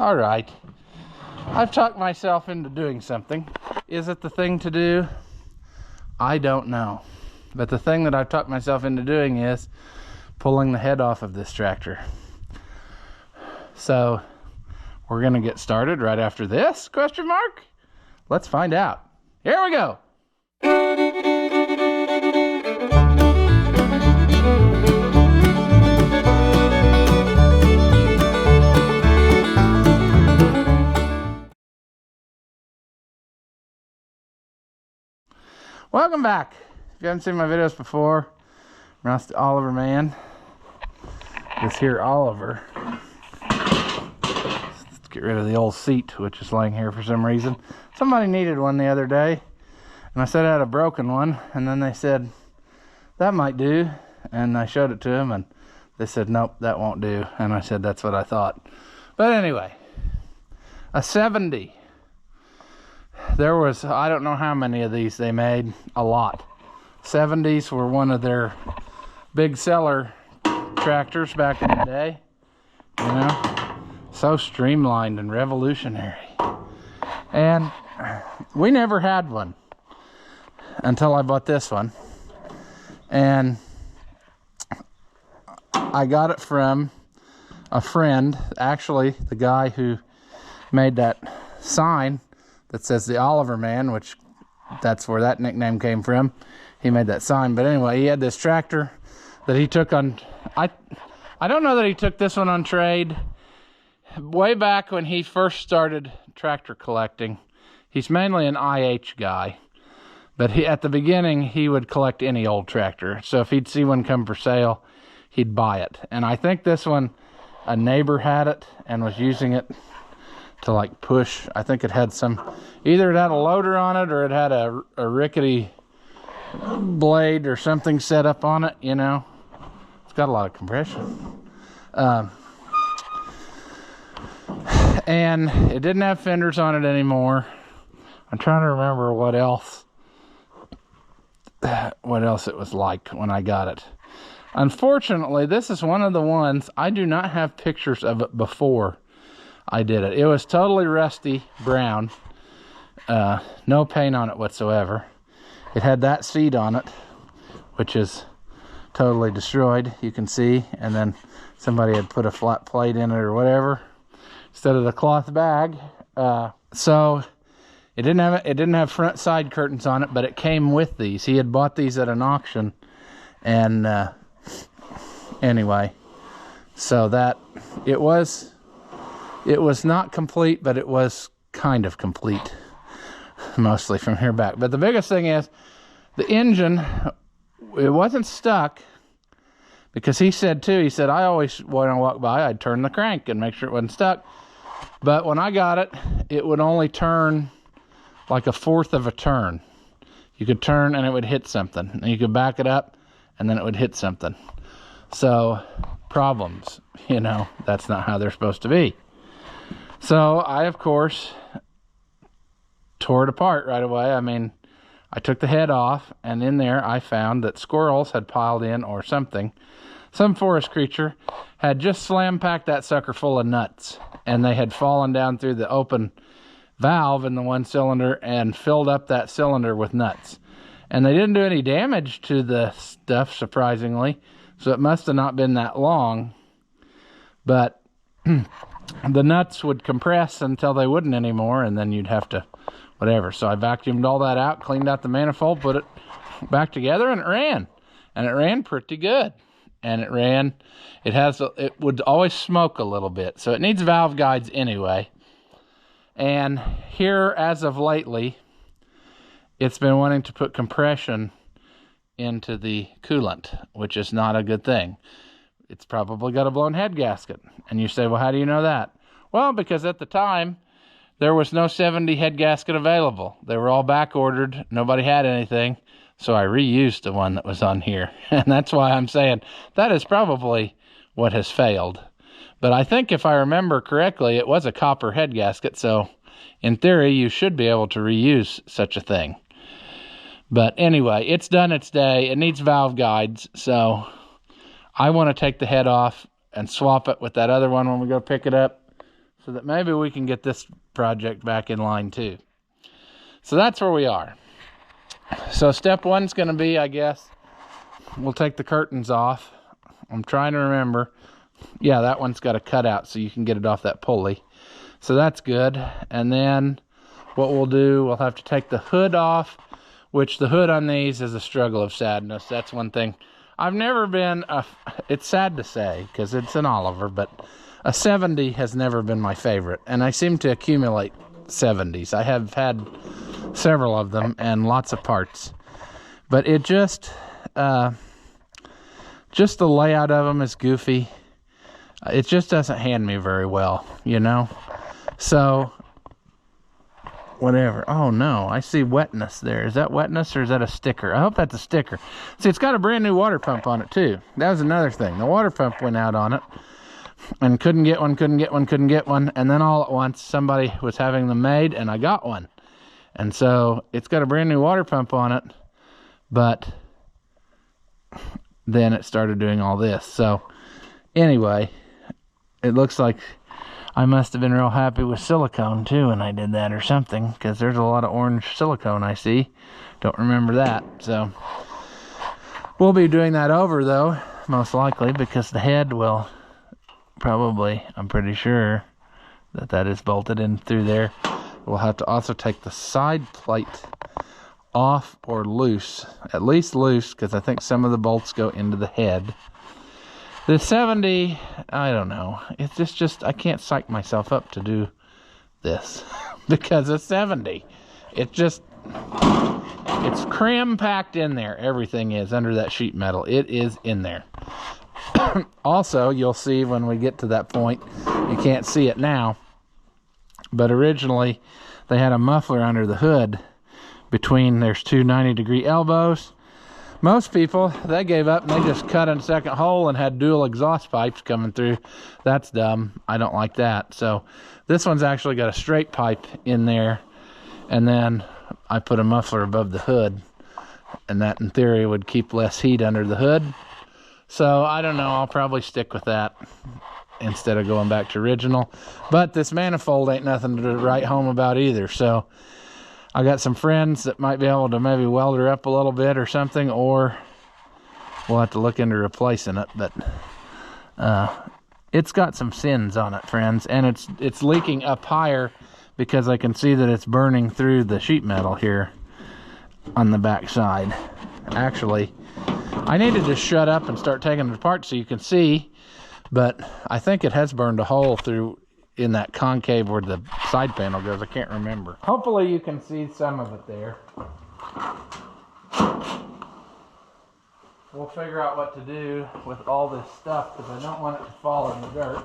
All right. I've talked myself into doing something. Is it the thing to do? I don't know. But the thing that I've talked myself into doing is pulling the head off of this tractor. So we're gonna get started right after this, question mark? Let's find out. Here we go. Welcome back. If you haven't seen my videos before, I'm the Oliver man. This here Oliver. Let's get rid of the old seat, which is laying here for some reason. Somebody needed one the other day, and I said I had a broken one, and then they said, that might do. And I showed it to them, and they said, nope, that won't do. And I said, that's what I thought. But anyway, a 70. There was, I don't know how many of these they made, a lot. 70s were one of their big seller tractors back in the day, you know, so streamlined and revolutionary. And we never had one until I bought this one. And I got it from a friend, actually the guy who made that sign that says the Oliver Man, which that's where that nickname came from. He made that sign. But anyway, he had this tractor that he took on, I don't know that he took this one on trade. Way back when he first started tractor collecting, he's mainly an IH guy, but at the beginning he would collect any old tractor. So if he'd see one come for sale, he'd buy it. And I think this one, a neighbor had it and was using it to like push. I think it had some, either it had a loader on it or it had a rickety blade or something set up on it, you know. It's got a lot of compression. And it didn't have fenders on it anymore. I'm trying to remember what else it was like when I got it. Unfortunately, this is one of the ones I do not have pictures of it before I did it. It was totally rusty brown, no paint on it whatsoever. It had that seat on it, which is totally destroyed, you can see, and then somebody had put a flat plate in it or whatever instead of the cloth bag. So it didn't have front side curtains on it, but it came with these. He had bought these at an auction, and anyway, so that it was not complete, but it was kind of complete, mostly from here back. But the biggest thing is the engine, it wasn't stuck, because he said I always, when I walk by, I'd turn the crank and make sure it wasn't stuck. But when I got it, it would only turn like a fourth of a turn. You could turn and it would hit something, and you could back it up and then it would hit something. So problems, you know, that's not how they're supposed to be. So I, of course, tore it apart right away. I mean, I took the head off, and in there I found that squirrels had piled in, or something. Some forest creature had just slam-packed that sucker full of nuts, and they had fallen down through the open valve in the one cylinder and filled up that cylinder with nuts. And they didn't do any damage to the stuff, surprisingly, so it must have not been that long. But the nuts would compress until they wouldn't anymore, and then you'd have to whatever. So I vacuumed all that out, cleaned out the manifold, put it back together, and it ran. And it ran pretty good. And it ran, it would always smoke a little bit. So it needs valve guides anyway. And here, as of lately, it's been wanting to put compression into the coolant, which is not a good thing. It's probably got a blown head gasket. And you say, well, how do you know that? Well, because at the time, there was no 70 head gasket available. They were all back ordered. Nobody had anything. So I reused the one that was on here. And that's why I'm saying that is probably what has failed. But I think if I remember correctly, it was a copper head gasket. So in theory, you should be able to reuse such a thing. But anyway, it's done its day. It needs valve guides. So I want to take the head off and swap it with that other one when we go pick it up, so that maybe we can get this project back in line too. So that's where we are. So step one's going to be, I guess, we'll take the curtains off. I'm trying to remember. Yeah, that one's got a cutout so you can get it off that pulley. So that's good. And then what we'll do, we'll have to take the hood off, which the hood on these is a struggle of sadness. That's one thing. I've never been, it's sad to say because it's an Oliver, but a 70 has never been my favorite. And I seem to accumulate 70s. I have had several of them and lots of parts. But it just the layout of them is goofy. It just doesn't hand me very well, you know? So, whatever. Oh no, I see wetness there. Is that wetness or is that a sticker? I hope that's a sticker. See, it's got a brand new water pump on it too. That was another thing. The water pump went out on it and couldn't get one. And then all at once, somebody was having them made and I got one. And so, it's got a brand new water pump on it, but then it started doing all this. So, anyway, it looks like I must have been real happy with silicone too when I did that or something, because there's a lot of orange silicone I see. Don't remember that. So we'll be doing that over though, most likely, because the head will probably, I'm pretty sure that is bolted in through there. We'll have to also take the side plate off or loose, at least loose, because I think some of the bolts go into the head. The 70, I don't know. It's just I can't psych myself up to do this because it's 70. It's cram-packed in there. Everything is under that sheet metal. It is in there. Also, you'll see when we get to that point, you can't see it now, but originally they had a muffler under the hood between, there's two 90-degree elbows. Most people, they gave up and they just cut a second hole and had dual exhaust pipes coming through. That's dumb. I don't like that. So this one's actually got a straight pipe in there, and then I put a muffler above the hood, and that in theory would keep less heat under the hood. So I don't know, I'll probably stick with that instead of going back to original. But this manifold ain't nothing to write home about either. So I got some friends that might be able to maybe weld her up a little bit or something, or we'll have to look into replacing it. But it's got some sins on it, friends, and it's leaking up higher because I can see that it's burning through the sheet metal here on the back side. Actually, I need to just shut up and start taking it apart so you can see, but I think it has burned a hole through in that concave where the side panel goes. I can't remember. Hopefully you can see some of it there. We'll figure out what to do with all this stuff because I don't want it to fall in the dirt.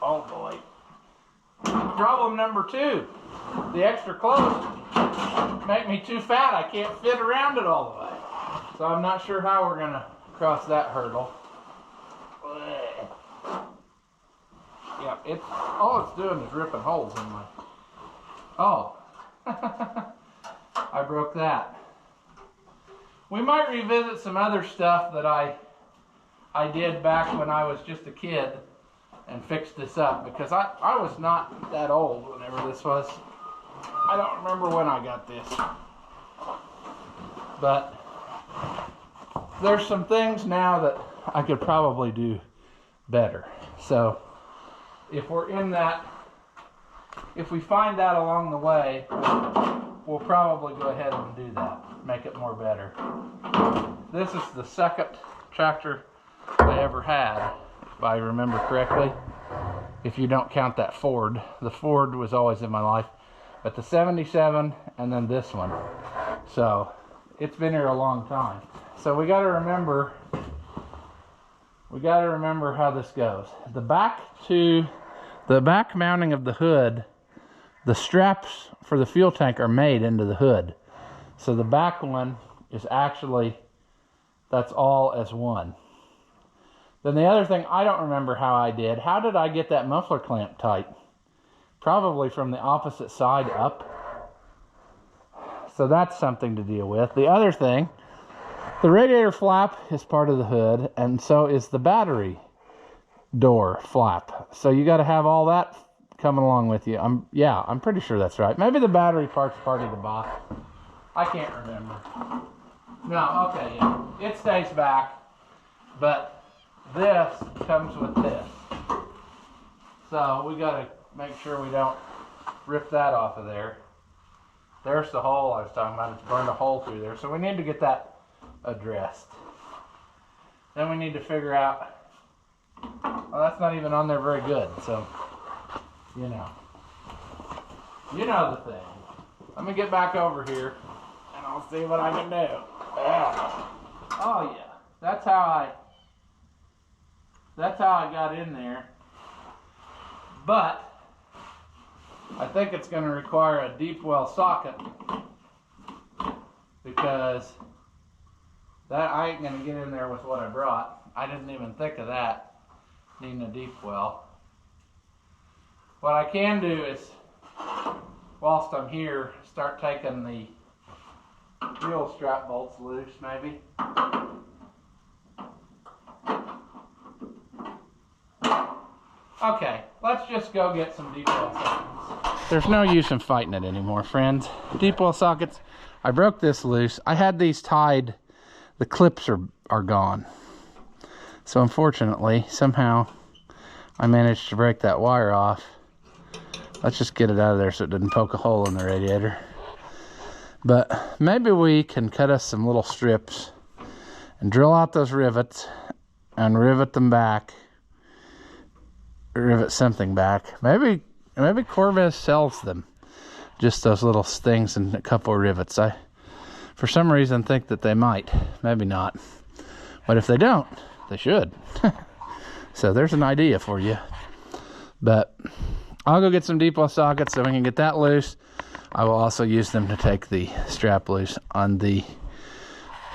Oh boy. Problem number 2. The extra clothes make me too fat. I can't fit around it all the way. So I'm not sure how we're gonna cross that hurdle. Yeah, all it's doing is ripping holes in my... Oh. I broke that. We might revisit some other stuff that I did back when I was just a kid and fixed this up, because I was not that old whenever this was. I don't remember when I got this, but there's some things now that I could probably do better. So if we're in that, if we find that along the way, we'll probably go ahead and do that, make it more better. This is the second tractor I ever had, if I remember correctly, if you don't count that Ford. The Ford was always in my life, but the 77 and then this one. So it's been here a long time. So we got to remember how this goes. The back mounting of the hood, the straps for the fuel tank are made into the hood. So the back one is actually, that's all as one. Then the other thing, I don't remember how I did. How did I get that muffler clamp tight? Probably from the opposite side up. So that's something to deal with. The other thing, the radiator flap is part of the hood, and so is the battery door flap. So you got to have all that coming along with you. I'm pretty sure that's right. Maybe the battery part's part of the box. I can't remember. No, okay, yeah. It stays back, but this comes with this. So we got to make sure we don't rip that off of there. There's the hole I was talking about. It's burned a hole through there. So we need to get that addressed. Then we need to figure out, well, that's not even on there very good. So, you know the thing. Let me get back over here and I'll see what I can do. Yeah. Oh yeah, that's how I got in there. But I think it's going to require a deep well socket, because that I ain't going to get in there with what I brought. I didn't even think of that, needing a deep well. What I can do is, whilst I'm here, start taking the wheel strap bolts loose, maybe. Okay, let's just go get some deep well sockets. There's no use in fighting it anymore, friends. Deep well sockets, I broke this loose. I had these tied, the clips are gone. So unfortunately, somehow I managed to break that wire off. Let's just get it out of there so it didn't poke a hole in the radiator. But maybe we can cut us some little strips and drill out those rivets and rivet them back. Rivet something back. Maybe Corvez sells them. Just those little things and a couple of rivets. I, for some reason, think that they might. Maybe not. But if they don't, they should. So there's an idea for you. But I'll go get some deep well sockets so we can get that loose. I will also use them to take the strap loose on the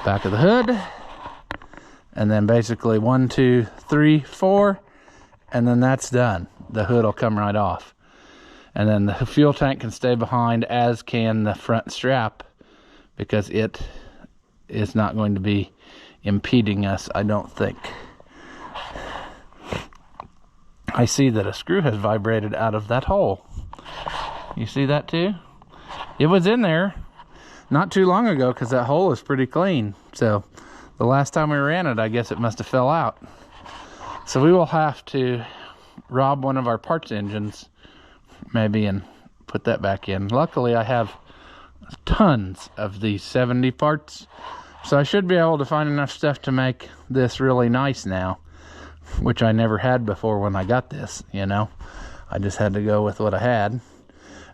back of the hood. And then basically 1, 2, 3, 4. And then that's done. The hood will come right off. And then the fuel tank can stay behind, as can the front strap, because it is not going to be impeding us, I don't think. I see that a screw has vibrated out of that hole. You see that too? It was in there not too long ago, because that hole is pretty clean. So the last time we ran it, I guess it must have fell out. So we will have to rob one of our parts engines, maybe, and put that back in. Luckily, I have tons of these 70 parts, so I should be able to find enough stuff to make this really nice now, which I never had before when I got this, you know. I just had to go with what I had.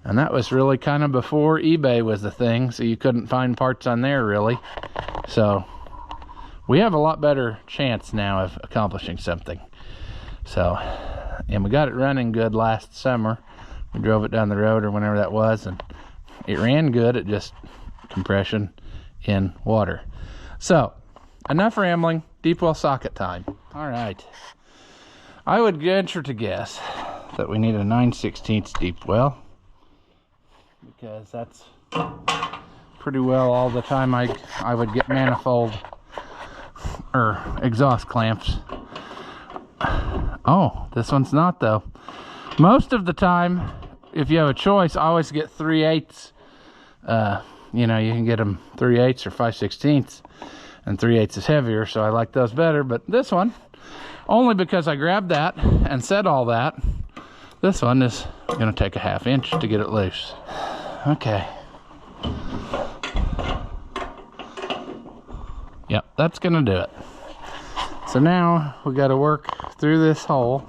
And that was really kind of before eBay was the thing, so you couldn't find parts on there, really. So we have a lot better chance now of accomplishing something. So, and we got it running good last summer. We drove it down the road or whenever that was, and it ran good. It just compression in water. So, enough rambling. Deep well socket time. All right. I would venture to guess that we need a 9/16 deep well, because that's pretty well all the time I would get manifold or exhaust clamps. Oh, this one's not though. Most of the time, if you have a choice, I always get 3/8. You know, you can get them 3/8 or 5/16, and 3/8 is heavier, so I like those better. But this one, only because I grabbed that and said all that, this one is going to take a 1/2 inch to get it loose. Okay. Yep, that's going to do it. So now we got to work through this hole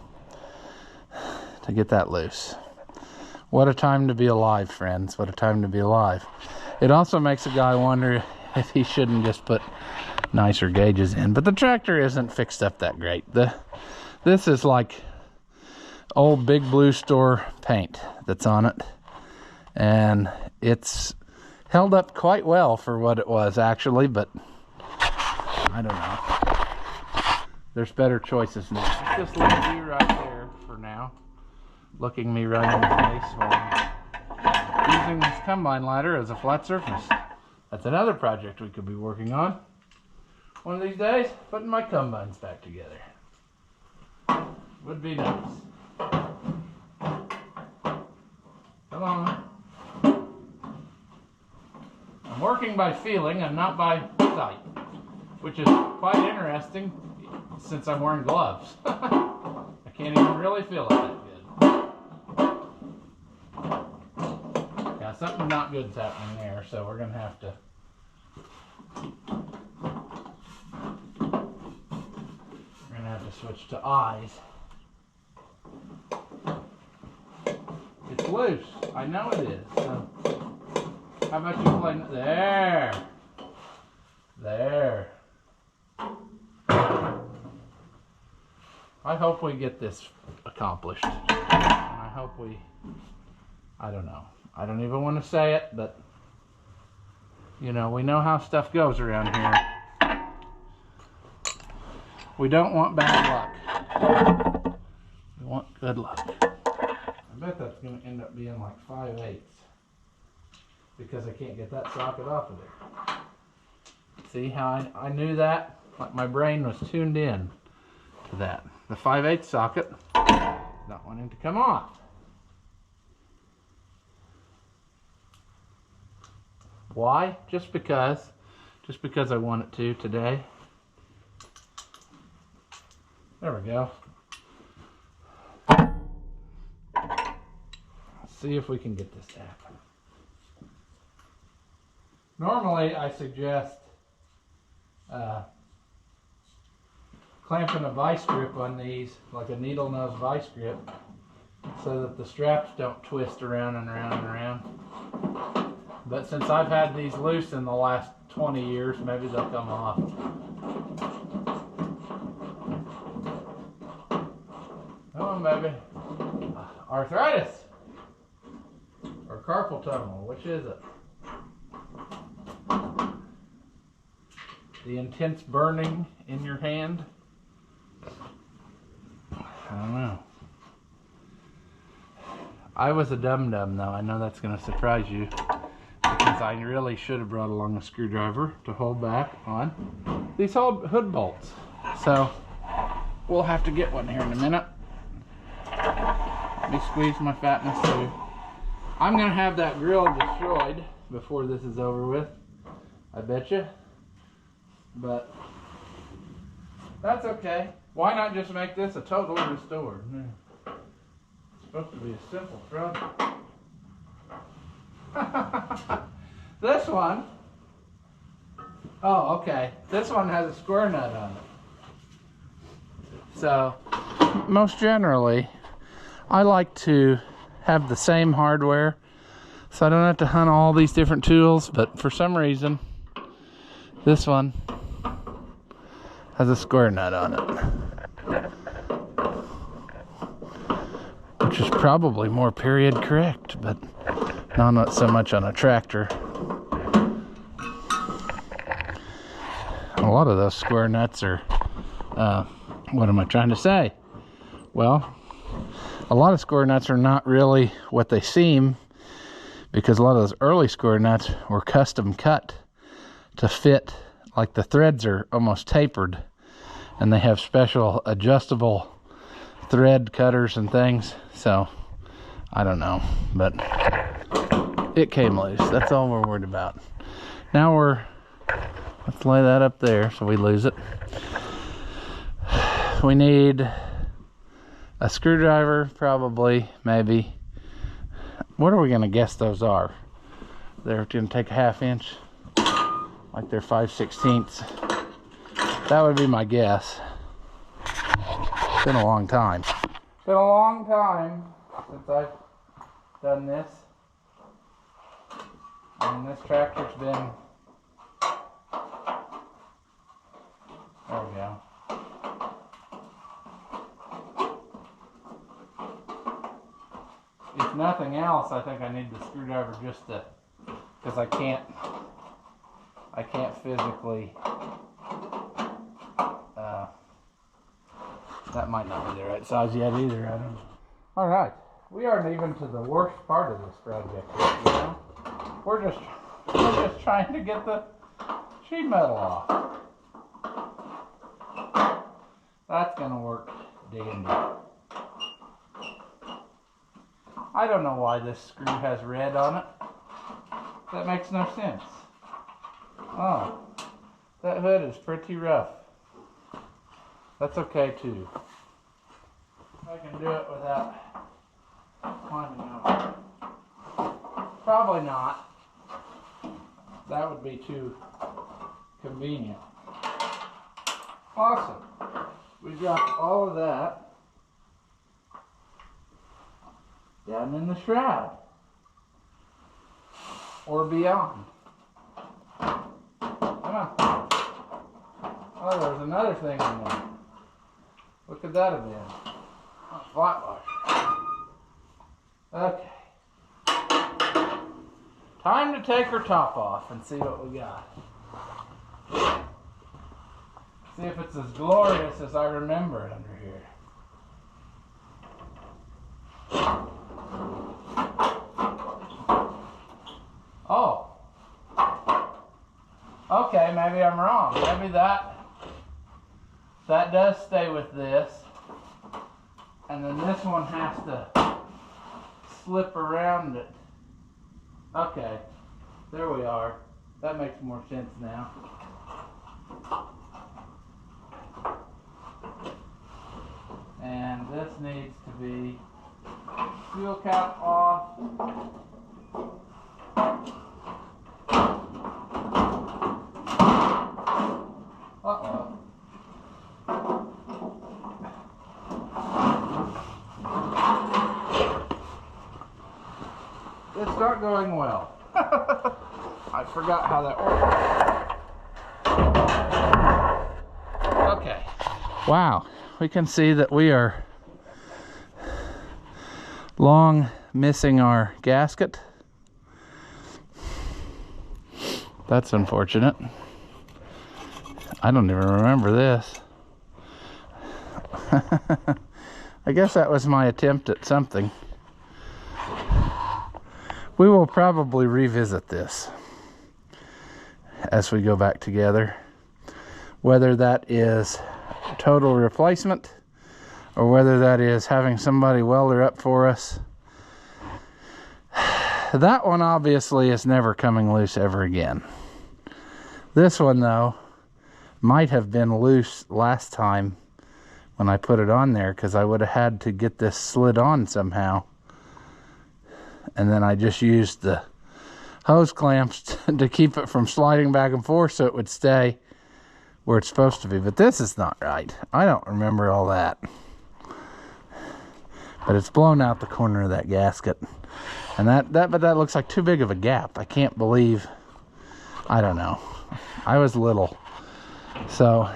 to get that loose. What a time to be alive, friends. What a time to be alive. It also makes a guy wonder if he shouldn't just put nicer gauges in. But the tractor isn't fixed up that great. This is like old Big Blue Store paint that's on it. And it's held up quite well for what it was, actually. But I don't know. There's better choices now. Just leave you right there for now, looking me right in the face while I'm using this combine ladder as a flat surface. That's another project we could be working on. One of these days, putting my combines back together. Would be nice. Come on. I'm working by feeling and not by sight, which is quite interesting since I'm wearing gloves. I can't even really feel it that good. Yeah, something not good's happening there, so we're going to have to switch to eyes. It's loose. I know it is. So how about you play there? There. I hope we get this accomplished. And I hope I don't know. I don't even want to say it, but you know, we know how stuff goes around here. We don't want bad luck. We want good luck. I bet that's going to end up being like 5/8 because I can't get that socket off of there. See how I knew that? Like my brain was tuned in to that. The 5/8 socket not wanting to come off. Why? Just because I want it to today. There we go. Let's see if we can get this to happen. Normally I suggest clamping a vice grip on these, like a needle nose vice grip, so that the straps don't twist around and around and around. But since I've had these loose in the last 20 years, maybe they'll come off. Come on, baby. Arthritis or carpal tunnel, which is it? The intense burning in your hand? I don't know. I was a dum-dum though. I know that's going to surprise you because I really should have brought along a screwdriver to hold back on these hood bolts. So we'll have to get one here in a minute. Let me squeeze my fatness too. I'm going to have that grill destroyed before this is over with. I bet you. But that's okay. Why not just make this a total restore? It's supposed to be a simple trouble. This one, oh okay, this one has a square nut on it. So most generally I like to have the same hardware so I don't have to hunt all these different tools, but for some reason this one has a square nut on it, which is probably more period correct, but not so much on a tractor. A lot of those square nuts are, what am I trying to say? Well, a lot of square nuts are not really what they seem, because a lot of those early square nuts were custom cut to fit, like the threads are almost tapered, and they have special adjustable thread cutters and things. So I don't know, but it came loose. That's all we're worried about. Now let's lay that up there so we lose it. We need a screwdriver, probably, maybe. What are we gonna guess those are? They're gonna take a 1/2 inch, like they're 5/16. That would be my guess. It's been a long time. Been a long time since I've done this. And this tractor's been, there we go. If nothing else, I think I need the screwdriver just to, because I can't physically, that might not be the right size yet either, I don't know. All right, We aren't even to the worst part of this project yet, you know? We're just trying to get the sheet metal off. That's gonna work dandy. I don't know why this screw has red on it. That makes no sense. Oh, that hood is pretty rough. That's okay too. I can do it without climbing over. Probably not. That would be too convenient. Awesome. We dropped all of that down in the shroud. Or beyond. Come on. Oh, there's another thing in there. What could that have been? Oh, flat washer. Okay. Time to take her top off and see what we got. See if it's as glorious as I remember it under here. Oh. Okay, maybe I'm wrong. Maybe that does stay with this. And then this one has to slip around it. Okay, there we are. That makes more sense now. And this needs to be fuel cap off. Uh-oh. It's not going well. I forgot how that works. Okay. Wow. We can see that we are long missing our gasket. That's unfortunate. I don't even remember this. I guess that was my attempt at something. We will probably revisit this as we go back together. Whether that is total replacement or whether that is having somebody weld her up for us. That one obviously is never coming loose ever again. This one though might have been loose last time when I put it on there, because I would have had to get this slid on somehow. And then I just used the hose clamps to keep it from sliding back and forth so it would stay where it's supposed to be. But this is not right. I don't remember all that. But it's blown out the corner of that gasket. And that looks like too big of a gap. I can't believe, I don't know. I was little. So,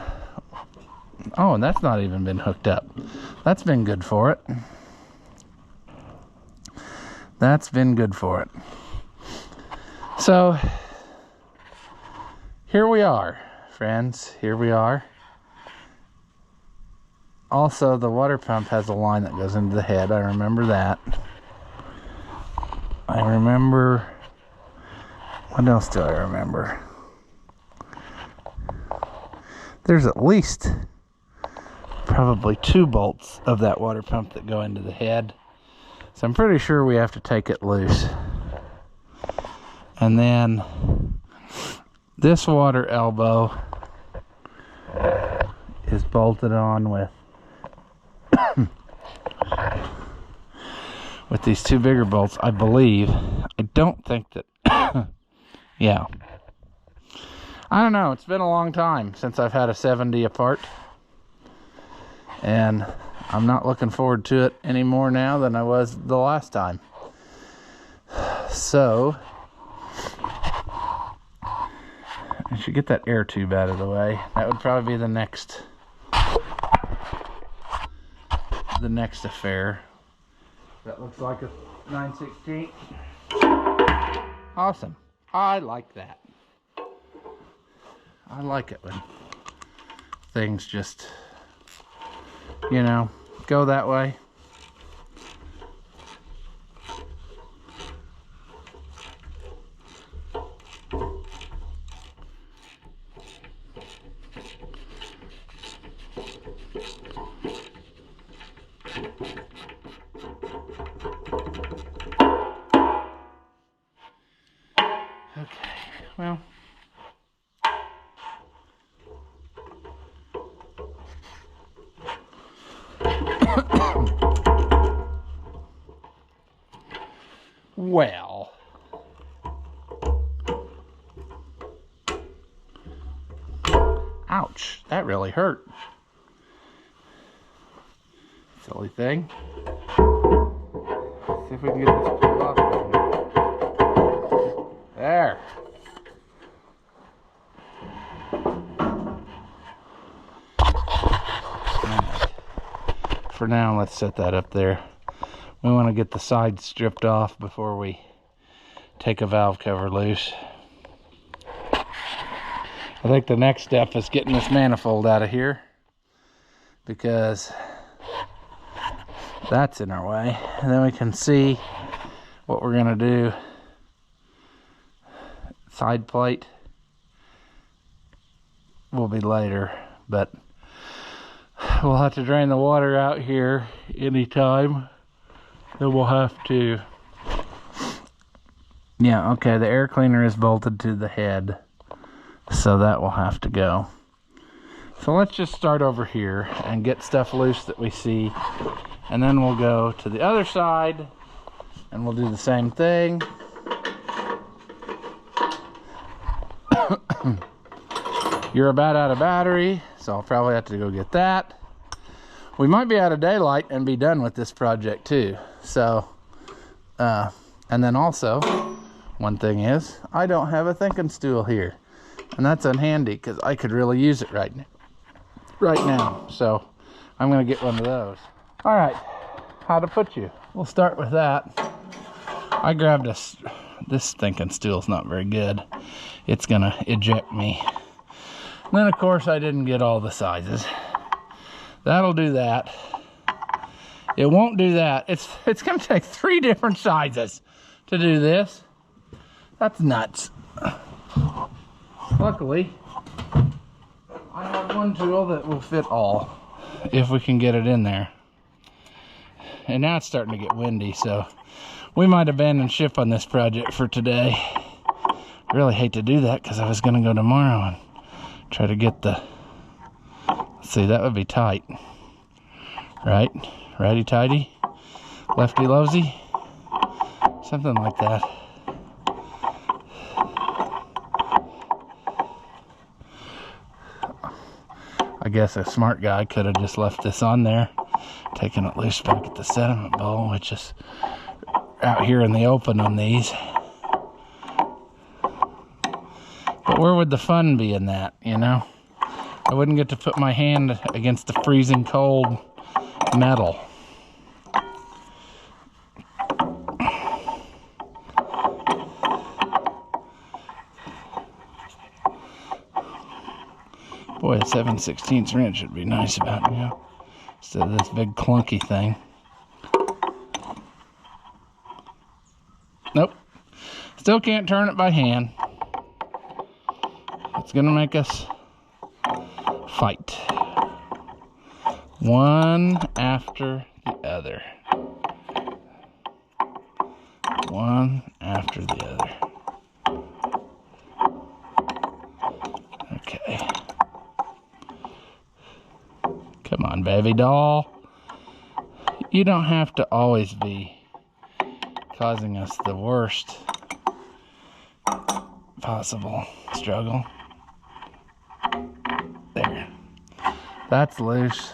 oh, and that's not even been hooked up. That's been good for it. That's been good for it. So, here we are, friends. Here we are. Also, the water pump has a line that goes into the head. I remember that. I remember... What else do I remember? There's at least probably 2 bolts of that water pump that go into the head. So I'm pretty sure we have to take it loose. And then this water elbow is bolted on with with these 2 bigger bolts, I believe. I don't think that yeah. I don't know, it's been a long time since I've had a 7D apart. And I'm not looking forward to it any more now than I was the last time. So, I should get that air tube out of the way. That would probably be the next affair. That looks like a 9/16. Awesome. I like that. I like it when things just, you know, go that way. well, well, ouch, that really hurt. Silly thing. Let's see if we can get this pulled off. There. For now, let's set that up there. We want to get the sides stripped off before we take a valve cover loose. I think the next step is getting this manifold out of here, because that's in our way. And then we can see what we're gonna do. Side plate will be later, but we'll have to drain the water out here anytime. Then we'll have to, yeah, okay, the air cleaner is bolted to the head, so that will have to go. So let's just start over here and get stuff loose that we see, and then we'll go to the other side and we'll do the same thing. You're about out of battery, so I'll probably have to go get that. We might be out of daylight and be done with this project too. So, and then also, one thing is, I don't have a thinking stool here. And that's unhandy, because I could really use it right now. So, I'm going to get one of those. All right, how to put you. We'll start with that. I grabbed this thinking stool's not very good. It's going to eject me. And then, of course, I didn't get all the sizes. That'll do that. It won't do that. It's going to take 3 different sizes to do this. That's nuts. Luckily, I have one tool that will fit all, if we can get it in there. And now it's starting to get windy, so we might abandon ship on this project for today. I really hate to do that, because I was going to go tomorrow and try to get the... Let's see, that would be tight. Right? Righty tighty? Lefty lowsy? Something like that. I guess a smart guy could have just left this on there, taken it loose back at the sediment bowl, which is out here in the open on these. But where would the fun be in that, you know? I wouldn't get to put my hand against the freezing cold metal. Boy, a 7/16 wrench would be nice about now, instead of this big clunky thing. Nope. Still can't turn it by hand. It's gonna make us fight. One after the other. One after the other. Okay. Come on, baby doll. You don't have to always be causing us the worst possible struggle. There. That's loose.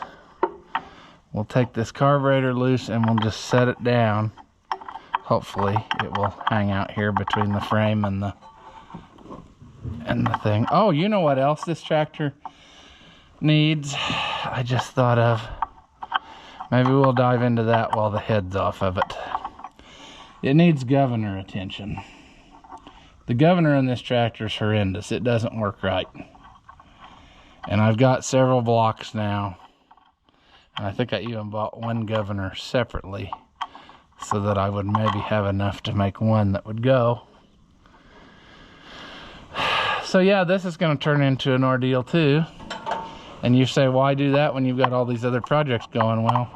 We'll take this carburetor loose and we'll just set it down. Hopefully it will hang out here between the frame and the thing. Oh, you know what else this tractor needs? I just thought of. Maybe we'll dive into that while the head's off of it. It needs governor attention. The governor in this tractor is horrendous. It doesn't work right. And I've got several blocks now. And I think I even bought one governor separately, so that I would maybe have enough to make one that would go. So yeah, this is going to turn into an ordeal too. And you say, why do that when you've got all these other projects going? Well,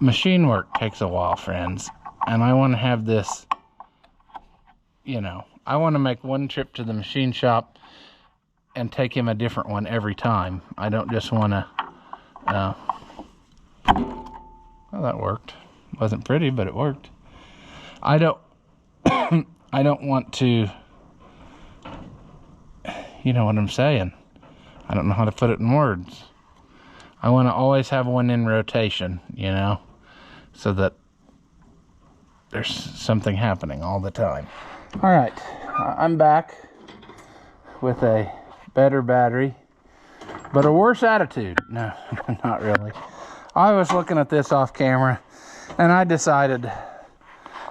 machine work takes a while, friends. And I want to have this, you know, I want to make one trip to the machine shop and take him a different one every time. I don't just want to, well, that worked. Wasn't pretty, but it worked. I don't, I don't want to, you know what I'm saying. I don't know how to put it in words. I want to always have one in rotation, you know, so that there's something happening all the time. All right, I'm back with a better battery, but a worse attitude. No, not really. I was looking at this off camera, and I decided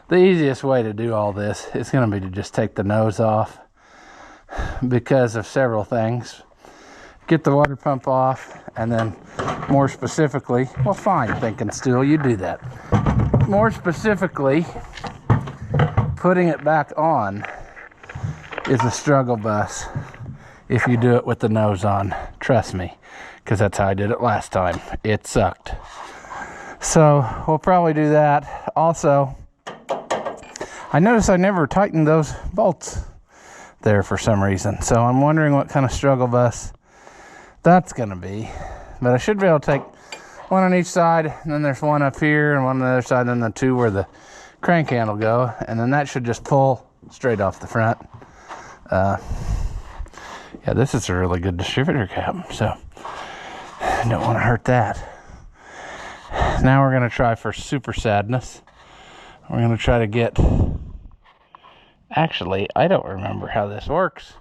the easiest way to do all this is going to be to just take the nose off because of several things. Get the water pump off, and then more specifically, well, fine, thinking still, you do that. More specifically, putting it back on is a struggle bus if you do it with the nose on. Trust me, because that's how I did it last time. It sucked. So we'll probably do that. Also, I noticed I never tightened those bolts there for some reason. So I'm wondering what kind of struggle bus that's going to be. But I should be able to take one on each side, and then there's one up here and one on the other side, and then the two where the crank handle go, and then that should just pull straight off the front. Yeah, this is a really good distributor cap, so I don't want to hurt that. Now we're going to try for super sadness. We're going to try to get, actually, I don't remember how this works,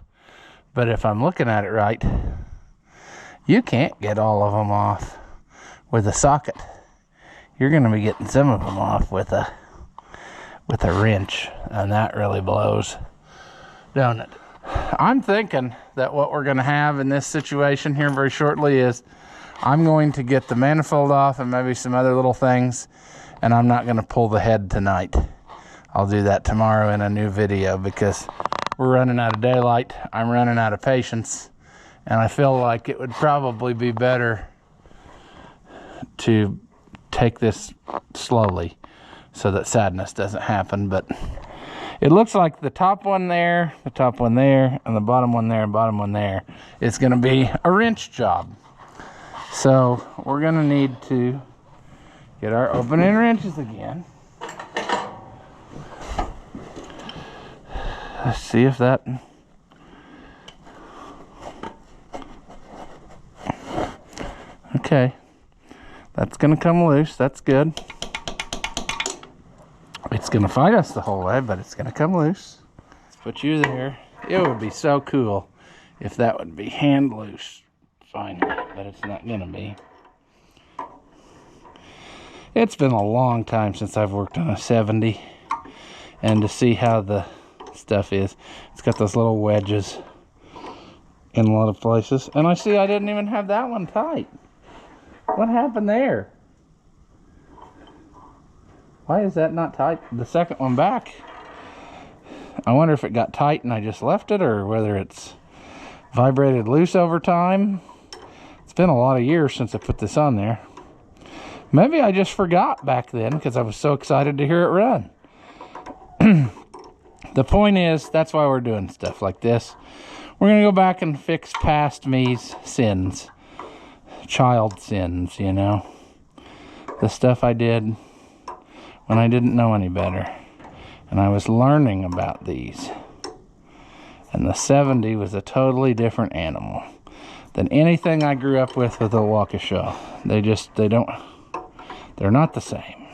but if I'm looking at it right, you can't get all of them off with a socket. You're going to be getting some of them off with a wrench, and that really blows, don't it? I'm thinking that what we're going to have in this situation here very shortly is I'm going to get the manifold off and maybe some other little things, and I'm not going to pull the head tonight. I'll do that tomorrow in a new video because we're running out of daylight. I'm running out of patience, and I feel like it would probably be better to take this slowly so that sadness doesn't happen. But it looks like the top one there, the top one there, and the bottom one there, and bottom one there is going to be a wrench job. So we're going to need to get our opening wrenches again. Let's see if that... Okay, that's going to come loose. That's good. It's going to fight us the whole way, but it's going to come loose. Let's put you there. It would be so cool if that would be hand loose finally, but it's not going to be. It's been a long time since I've worked on a 70, and to see how the stuff is, it's got those little wedges in a lot of places, and I see I didn't even have that one tight. What happened there? Why is that not tight? The second one back. I wonder if it got tight and I just left it, or whether it's vibrated loose over time. It's been a lot of years since I put this on there. Maybe I just forgot back then because I was so excited to hear it run. The point is, that's why we're doing stuff like this. We're going to go back and fix past me's sins. Child sins, you know. The stuff I did when I didn't know any better. And I was learning about these. And the 70 was a totally different animal than anything I grew up with a Waukesha. They're not the same.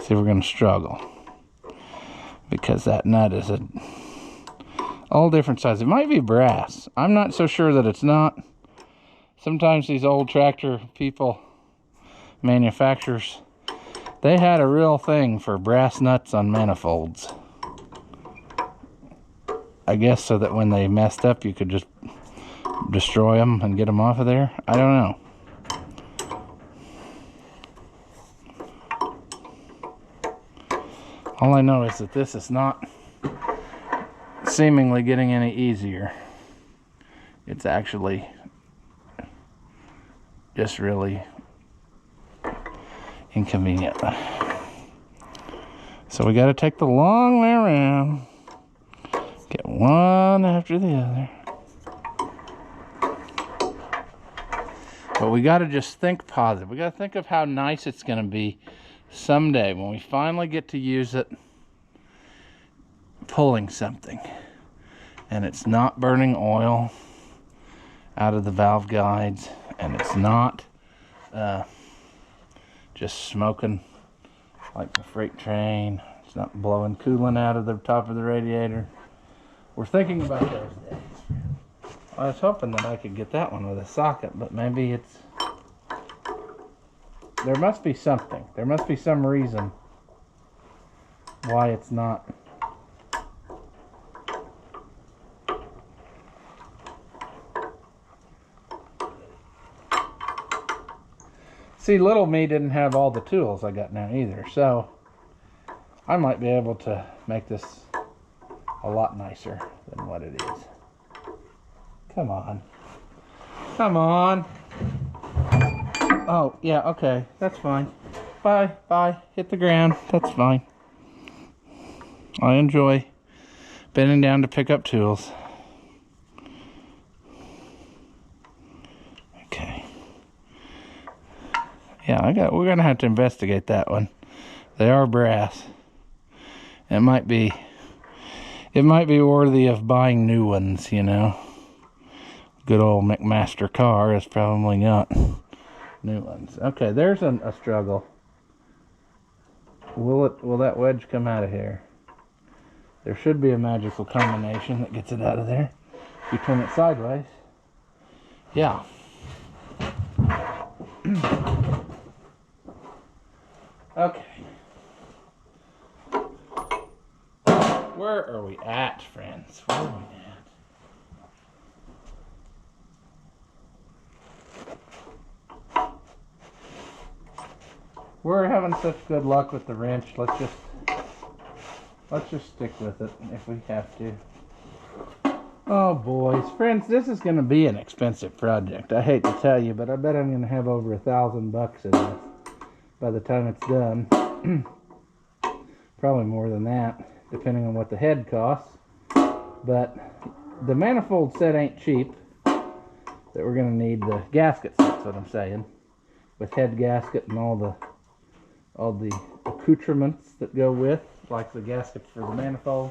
See, we're going to struggle because that nut is all different size. It might be brass. I'm not so sure that it's not. Sometimes these old tractor people, manufacturers, they had a real thing for brass nuts on manifolds. I guess so that when they messed up, you could just destroy them and get them off of there. I don't know. All I know is that this is not seemingly getting any easier. It's actually just really inconvenient. So we got to take the long way around. Get one after the other. But we got to just think positive. We got to think of how nice it's going to be someday when we finally get to use it pulling something. And it's not burning oil out of the valve guides. And it's not just smoking like the freight train. It's not blowing coolant out of the top of the radiator. We're thinking about those days. I was hoping that I could get that one with a socket, but maybe it's... There must be something. There must be some reason why it's not. See, little me didn't have all the tools I got now either, so I might be able to make this a lot nicer than what it is. Come on. Come on. Oh, yeah, okay. That's fine. Bye, bye. Hit the ground. That's fine. I enjoy bending down to pick up tools. Okay. Yeah, we're gonna have to investigate that one. They are brass. It might be worthy of buying new ones, you know. Good old McMaster car has probably got new ones. Okay, there's a struggle. Will that wedge come out of here? There should be a magical combination that gets it out of there. If you turn it sideways. Yeah. Okay. Where are we at, friends? Where are we at? We're having such good luck with the wrench. Let's just stick with it if we have to. Oh boys, friends, this is going to be an expensive project. I hate to tell you, but I bet I'm going to have over $1,000 in this by the time it's done. Probably more than that, depending on what the head costs. But the manifold set ain't cheap. That we're going to need the gasket sets, what I'm saying, with head gasket and all the accoutrements that go with, like the gasket for the manifold.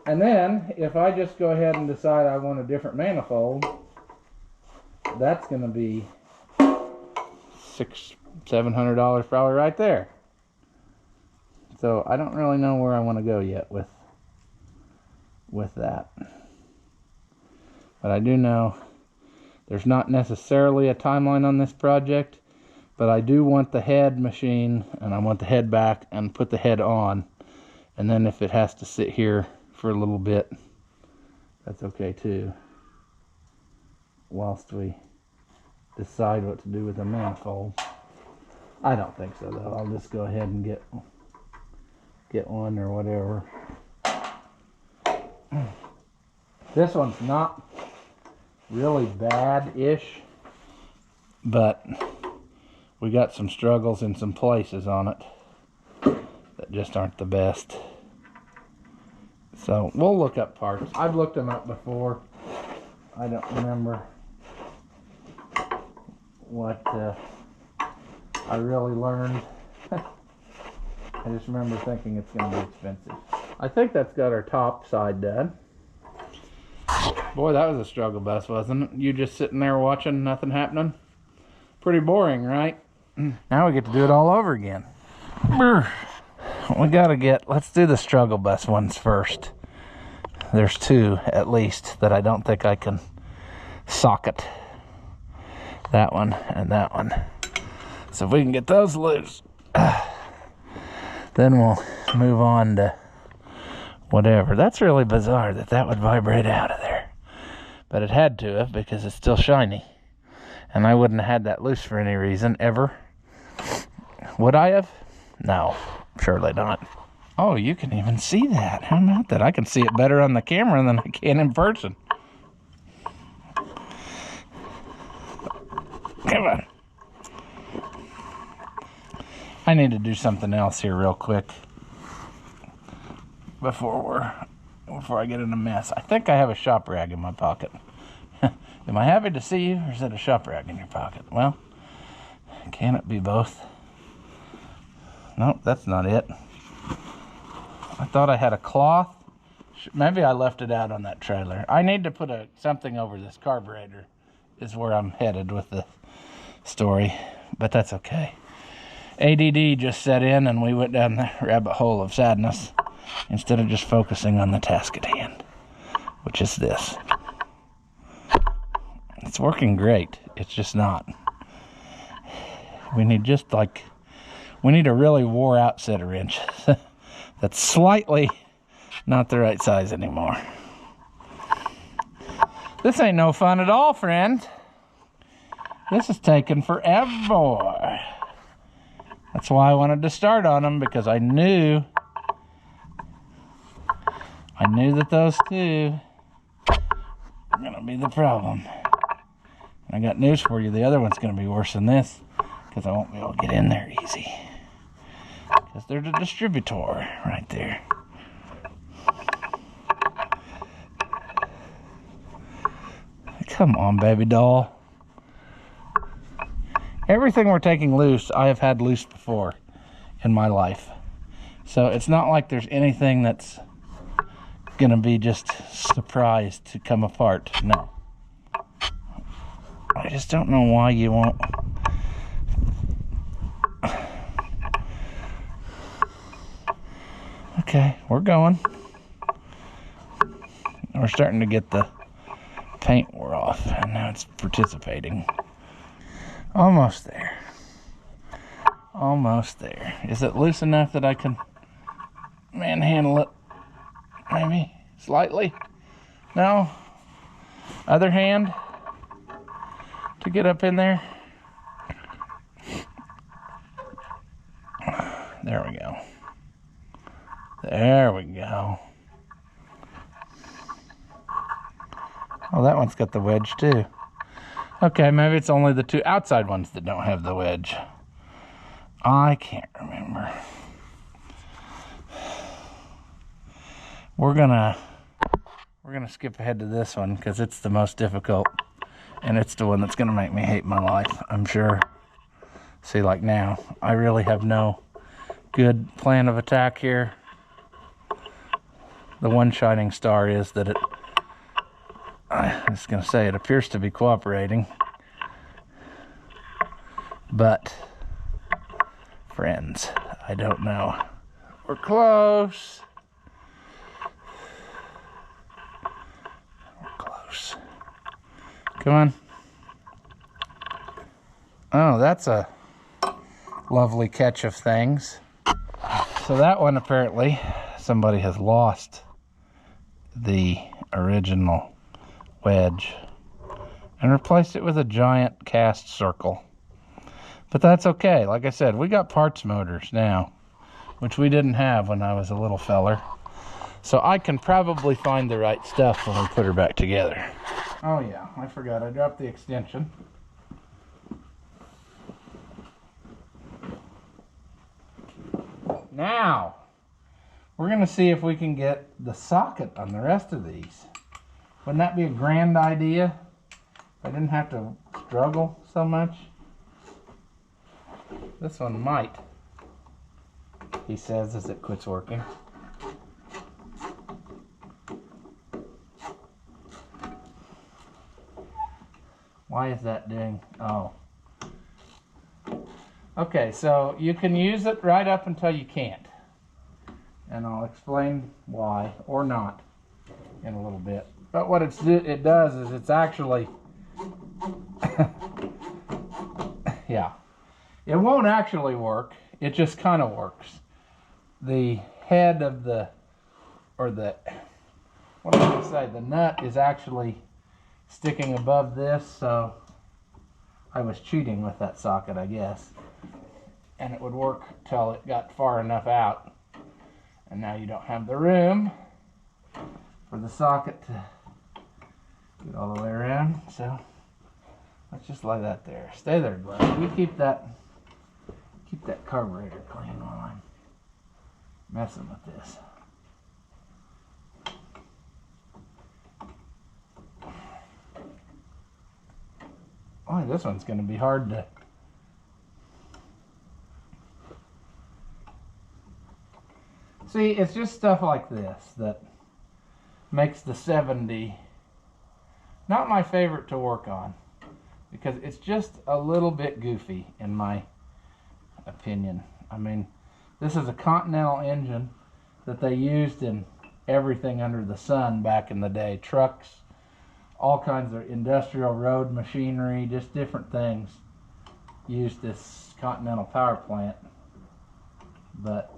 And then, if I just go ahead and decide I want a different manifold, that's going to be $600-700 probably right there. So I don't really know where I want to go yet with that. But I do know there's not necessarily a timeline on this project, but I do want the head machine, and I want the head back and put the head on. And then if it has to sit here for a little bit, that's okay too, whilst we decide what to do with the manifold. I don't think so though. I'll just go ahead and get one or whatever. This one's not really bad-ish, but we got some struggles in some places on it that just aren't the best. So we'll look up parts. I've looked them up before. I don't remember what I really learned. I just remember thinking it's going to be expensive. I think that's got our top side done. Boy, that was a struggle bus, wasn't it? You just sitting there watching, nothing happening? Pretty boring, right? Now we get to do it all over again. Let's do the struggle bus ones first. There's two, at least, that I don't think I can socket. That one and that one. So if we can get those loose, then we'll move on to whatever. That's really bizarre that would vibrate out of there. But it had to have, because it's still shiny. And I wouldn't have had that loose for any reason, ever. Would I have? No, surely not. Oh, you can even see that. How about that? I can see it better on the camera than I can in person. Come on. I need to do something else here real quick before I get in a mess. I think I have a shop rag in my pocket. Am I happy to see you, or is that a shop rag in your pocket? Well, can it be both? Nope, that's not it. I thought I had a cloth. Maybe I left it out on that trailer. I need to put something over this carburetor is where I'm headed with the story, but that's okay. ADD just set in and we went down the rabbit hole of sadness instead of just focusing on the task at hand, which is this. It's working great. It's just not. We need a really wore out set of wrenches that's slightly not the right size anymore. This ain't no fun at all, friend. This is taking forever. That's why I wanted to start on them, because I knew that those two were going to be the problem. And I got news for you. The other one's going to be worse than this, because I won't be able to get in there easy. Because there's a distributor right there. Come on, baby doll. Everything we're taking loose, I have had loose before in my life. So it's not like there's anything that's gonna be just surprised to come apart. No. I just don't know why you won't. Okay, we're going. We're starting to get the paint wore off, and now it's participating. Almost there. Almost there. Is it loose enough that I can manhandle it? Maybe slightly. No. Other hand to get up in there. There we go. There we go. Oh, that one's got the wedge too. Okay, maybe it's only the two outside ones that don't have the wedge. I can't remember. We're gonna skip ahead to this one because it's the most difficult, and it's the one that's gonna make me hate my life, I'm sure. See, like now, I really have no good plan of attack here. The one shining star is that I was going to say, it appears to be cooperating. But, friends, I don't know. We're close. We're close. Come on. Oh, that's a lovely catch of things. So that one, apparently, somebody has lost the original wedge and replaced it with a giant cast circle. But that's okay. Like I said, we got parts motors now, which we didn't have when I was a little feller. So I can probably find the right stuff when we put her back together. Oh yeah, I forgot. I dropped the extension. Now, we're going to see if we can get the socket on the rest of these. Wouldn't that be a grand idea? If I didn't have to struggle so much. This one might, he says, as it quits working. Why is that doing? Oh. Okay, so you can use it right up until you can't. And I'll explain why, or not, in a little bit. But what it does is it's actually, yeah, it won't actually work. It just kind of works. The head of the, or the, what am I going to say? The nut is actually sticking above this, so I was cheating with that socket, I guess. And it would work till it got far enough out. And now you don't have the room for the socket to get all the way around. So let's just lay that there. Stay there, Glenn. You keep Keep that carburetor clean while I'm messing with this. Boy, this one's going to be hard to... See, it's just stuff like this that makes the 70 not my favorite to work on, because it's just a little bit goofy in my opinion. I mean, this is a Continental engine that they used in everything under the sun back in the day. Trucks, all kinds of industrial road machinery, just different things used this Continental power plant. But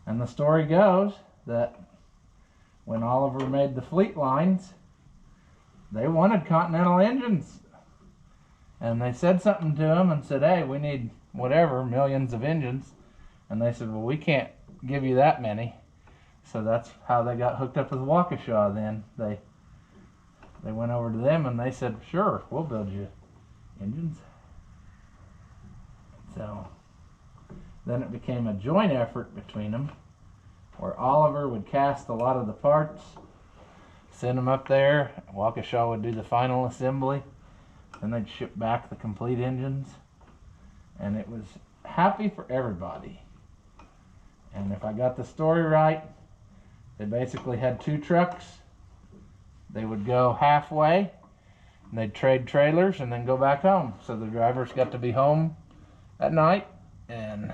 and the story goes that when Oliver made the fleet lines, they wanted Continental engines, and they said something to him and said, hey, we need whatever, millions of engines. And they said, well, we can't give you that many. So that's how they got hooked up with Waukesha. Then they went over to them and they said, sure, we'll build you engines. So then it became a joint effort between them, where Oliver would cast a lot of the parts, send them up there, Waukesha would do the final assembly, then they'd ship back the complete engines, and it was happy for everybody. And if I got the story right, they basically had two trucks. They would go halfway, and they'd trade trailers and then go back home. So the drivers got to be home at night, and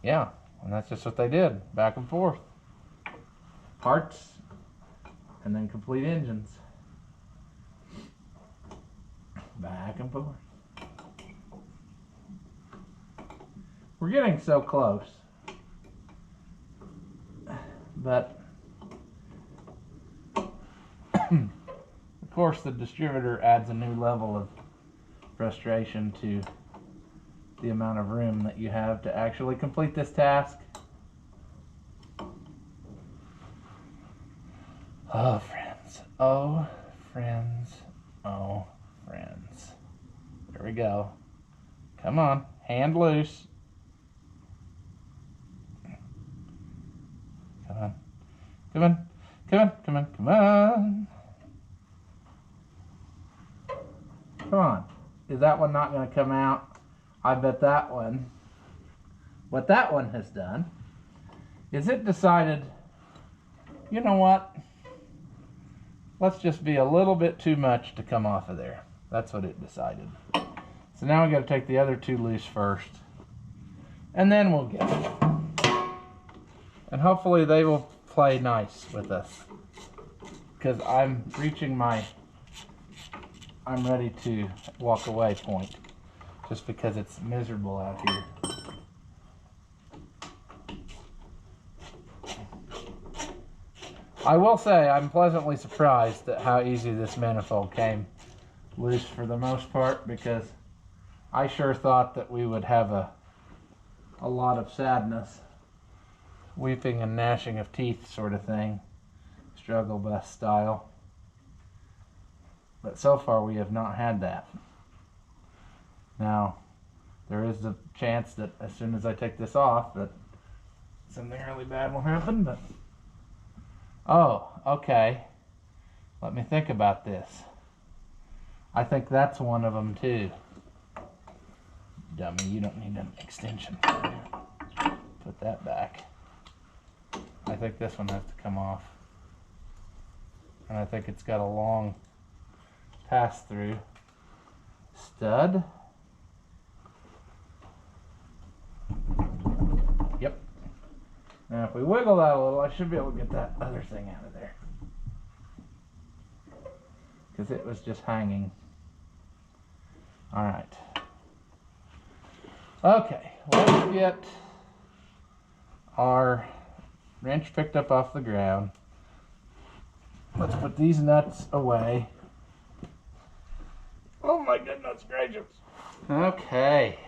yeah, and that's just what they did, back and forth. Parts, and then complete engines. Back and forth. We're getting so close. But of course the distributor adds a new level of frustration to the amount of room that you have to actually complete this task. Oh, friends. Oh, friends. Oh, friends. There we go. Come on. Hand loose. Come on. Come on. Come on. Come on. Come on. Come on. Is that one not going to come out? I bet that one, what that one has done is it decided, you know what, let's just be a little bit too much to come off of there. That's what it decided. So now we got to take the other two loose first, and then we'll get it. And hopefully they will play nice with us, because I'm reaching my I'm ready to walk away point. Just because it's miserable out here. I will say I'm pleasantly surprised at how easy this manifold came loose for the most part, because I sure thought that we would have a lot of sadness, weeping and gnashing of teeth sort of thing, struggle bus style. But so far we have not had that. Now, there is a chance that as soon as I take this off that something really bad will happen, but oh, okay. Let me think about this. I think that's one of them too. Dummy, you don't need an extension. Put that back. I think this one has to come off. And I think it's got a long pass-through stud. Yep. Now if we wiggle that a little, I should be able to get that other thing out of there, because it was just hanging. Alright. Okay, let's get our wrench picked up off the ground. Let's put these nuts away. Oh my goodness gracious. Okay.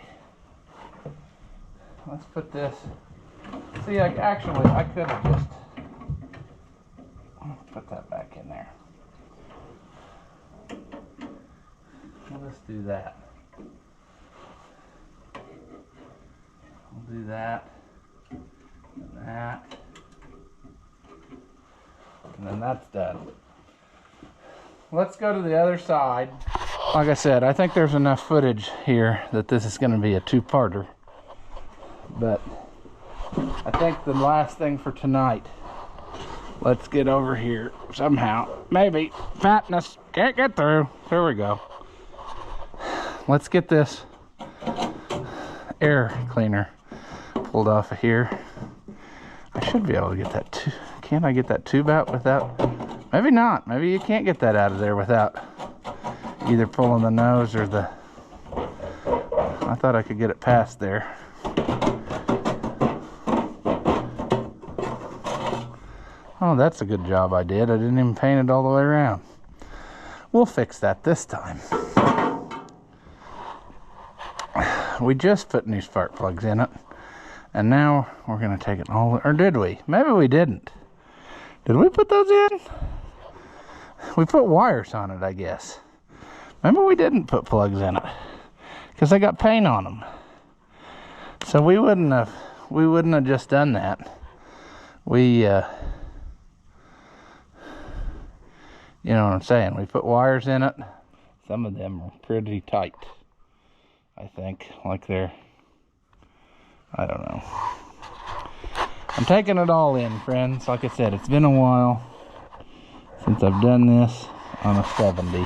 Let's put this. See, I could have just put that back in there. Let's do that. We'll do that. And that. And then that's done. Let's go to the other side. Like I said, I think there's enough footage here that this is going to be a two-parter. But I think the last thing for tonight, let's get over here somehow. Maybe. Fatness. Can't get through. There we go. Let's get this air cleaner pulled off of here. I should be able to get that tube. Can't I get that tube out without? Maybe not. Maybe you can't get that out of there without either pulling the nose or the... I thought I could get it past there. Oh, that's a good job I did. I didn't even paint it all the way around. We'll fix that this time. We just put new spark plugs in it. And now we're going to take it all... Or did we? Maybe we didn't. Did we put those in? We put wires on it, I guess. Maybe we didn't put plugs in it. Because they got paint on them. So we wouldn't have just done that. We, you know what I'm saying? We put wires in it. Some of them are pretty tight, I think. Like they're... I don't know. I'm taking it all in, friends. Like I said, it's been a while since I've done this on a 70.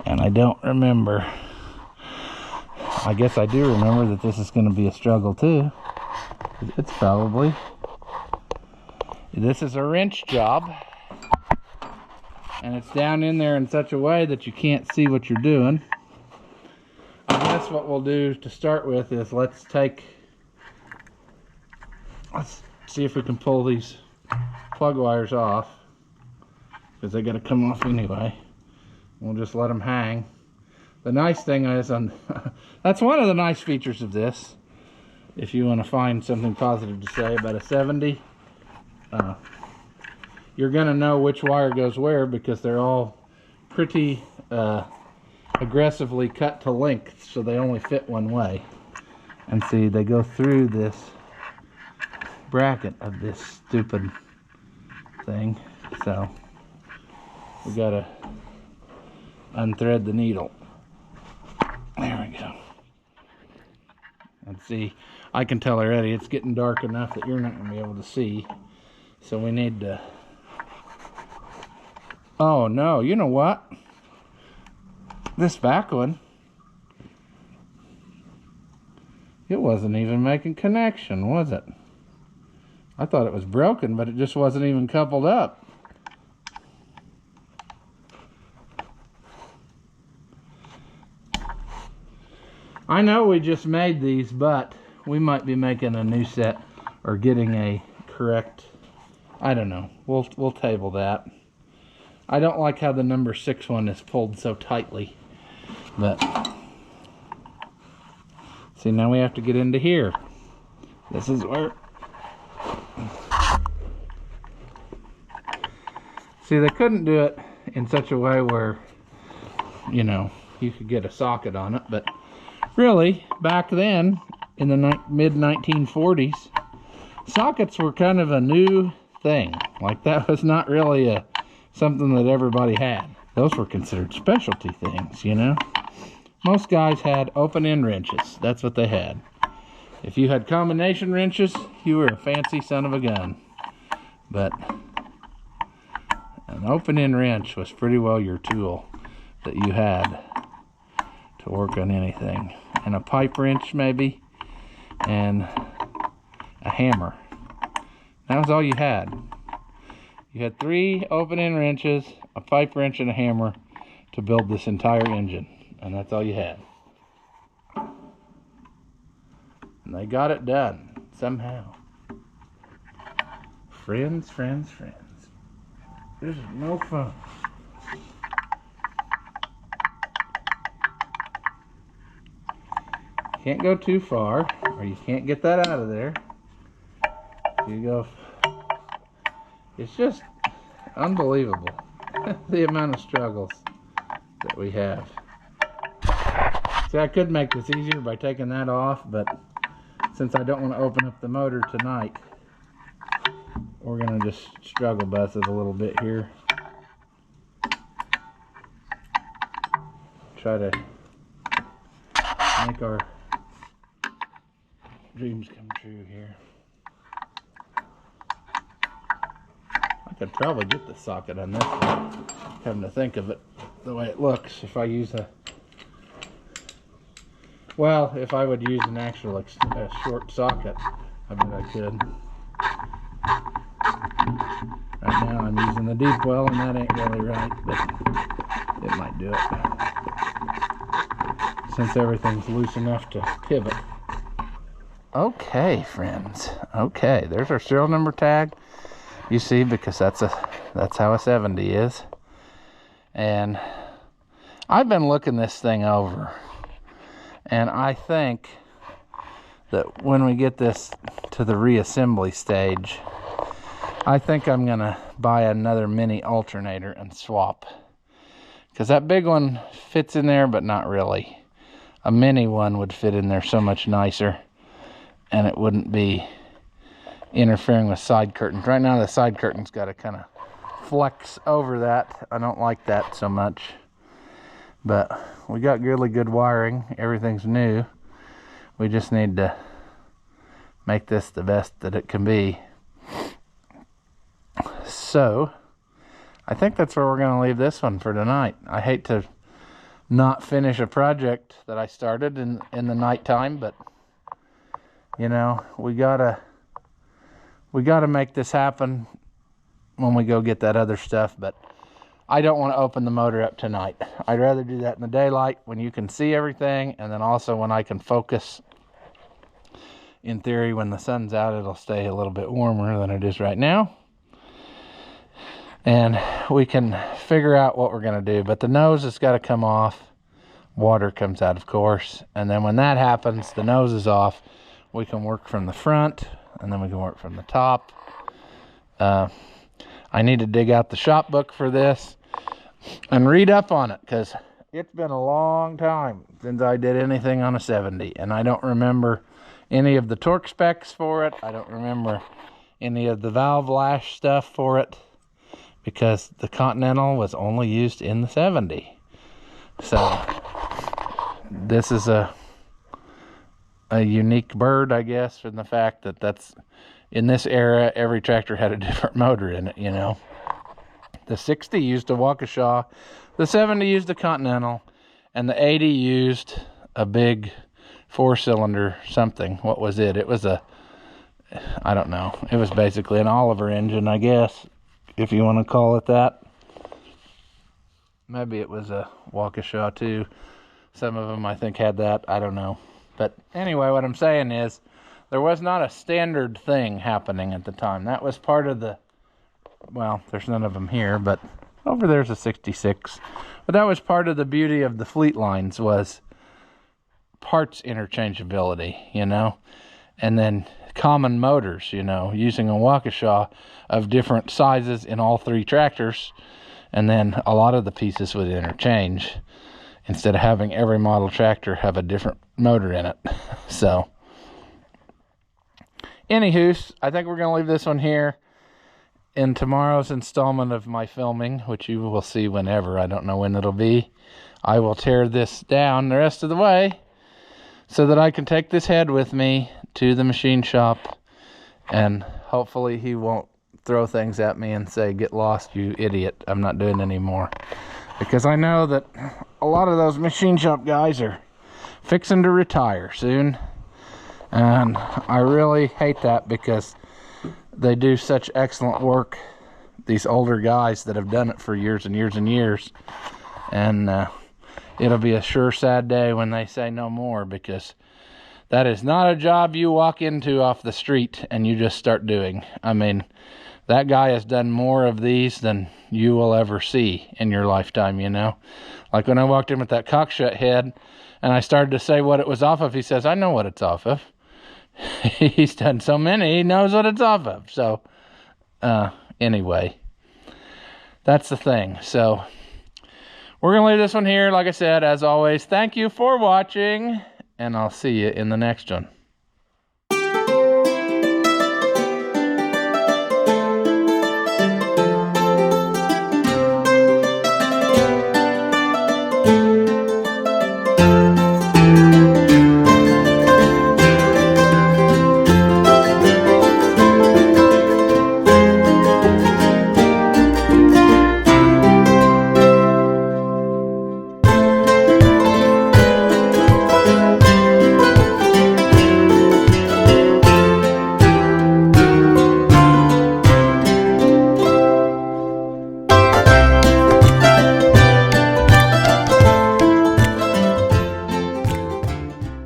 And I don't remember. I guess I do remember that this is going to be a struggle too. It's probably... This is a wrench job. And it's down in there in such a way that you can't see what you're doing. I guess what we'll do to start with is let's see if we can pull these plug wires off, because they got to come off anyway. We'll just let them hang. The nice thing is, that's one of the nice features of this, if you want to find something positive to say about a 70, you're going to know which wire goes where, because they're all pretty aggressively cut to length, so they only fit one way. And see, they go through this bracket of this stupid thing, so we gotta unthread the needle. There we go. And see, I can tell already it's getting dark enough that you're not gonna be able to see, so we need to... Oh no, you know what? This back one, it wasn't even making connection, was it? I thought it was broken, but it just wasn't even coupled up. I know we just made these, but we might be making a new set or getting a correct... I don't know. We'll table that. I don't like how the number 6 one is pulled so tightly. But... See, now we have to get into here. This is where... See, they couldn't do it in such a way where, you know, you could get a socket on it, but really, back then, in the mid-1940s, sockets were kind of a new thing. Like, that was not really something that everybody had. Those were considered specialty things, you know? Most guys had open-end wrenches. That's what they had. If you had combination wrenches, you were a fancy son of a gun. But... an open-end wrench was pretty well your tool that you had to work on anything. And a pipe wrench, maybe, and a hammer. That was all you had. You had 3 open-end wrenches, a pipe wrench, and a hammer to build this entire engine. And that's all you had. And they got it done, somehow. Friends, friends, friends. This is no fun. Can't go too far, or you can't get that out of there. You go... It's just unbelievable, the amount of struggles that we have. See, I could make this easier by taking that off, but since I don't want to open up the motor tonight, we're going to just struggle bust it a little bit here. Try to make our dreams come true here. I could probably get the socket on this one, having to think of it the way it looks. If I use if I would use an actual short socket, I bet I could. Right now I'm using the deep well, and that ain't really right, but it might do it, since everything's loose enough to pivot. Okay, friends. Okay, there's our serial number tag. You see, because that's how a 70 is. And I've been looking this thing over, and I think that when we get this to the reassembly stage, I think I'm gonna buy another mini alternator and swap, because that big one fits in there, but not really. A mini one would fit in there so much nicer, and it wouldn't be interfering with side curtains. Right now the side curtain's got to kind of flex over that. I don't like that so much, but we got really good wiring. Everything's new. We just need to make this the best that it can be. So I think that's where we're going to leave this one for tonight. I hate to not finish a project that I started in the nighttime, but you know, we gotta make this happen when we go get that other stuff. But I don't want to open the motor up tonight. I'd rather do that in the daylight when you can see everything, and then also when I can focus. In theory, when the sun's out, it'll stay a little bit warmer than it is right now, and we can figure out what we're going to do. But the nose has got to come off. Water comes out, of course, and then when that happens, the nose is off. We can work from the front, and then we can work from the top. I need to dig out the shop book for this and read up on it, because it's been a long time since I did anything on a 70, and I don't remember any of the torque specs for it. I don't remember any of the valve lash stuff for it, because the Continental was only used in the 70. So this is a unique bird, I guess, from the fact that that's in this era, every tractor had a different motor in it, you know. The 60 used a Waukesha, the 70 used a Continental, and the 80 used a big 4-cylinder something. What was it? It was I don't know. It was basically an Oliver engine, I guess, if you want to call it that. Maybe it was a Waukesha too. Some of them I think had that. I don't know. But anyway, what I'm saying is there was not a standard thing happening at the time. That was part of the, well, there's none of them here, but over there's a 66. But that was part of the beauty of the fleet lines, was parts interchangeability, you know, and then common motors, you know, using a Waukesha of different sizes in all three tractors, and then a lot of the pieces would interchange instead of having every model tractor have a different motor in it. So anywho, I think we're going to leave this one here. In tomorrow's installment of my filming, which you will see whenever, I don't know when it'll be, I will tear this down the rest of the way so that I can take this head with me to the machine shop, and hopefully he won't throw things at me and say, "Get lost, you idiot, I'm not doing anymore." Because I know that a lot of those machine shop guys are fixing to retire soon, and I really hate that, because they do such excellent work, these older guys that have done it for years and years and years. And it'll be a sure sad day when they say no more, because that is not a job you walk into off the street and you just start doing. I mean, that guy has done more of these than you will ever see in your lifetime, you know. Like when I walked in with that cockshut head and I started to say what it was off of, he says, "I know what it's off of." He's done so many, he knows what it's off of. So anyway, that's the thing. So we're going to leave this one here. Like I said, as always, thank you for watching, and I'll see you in the next one.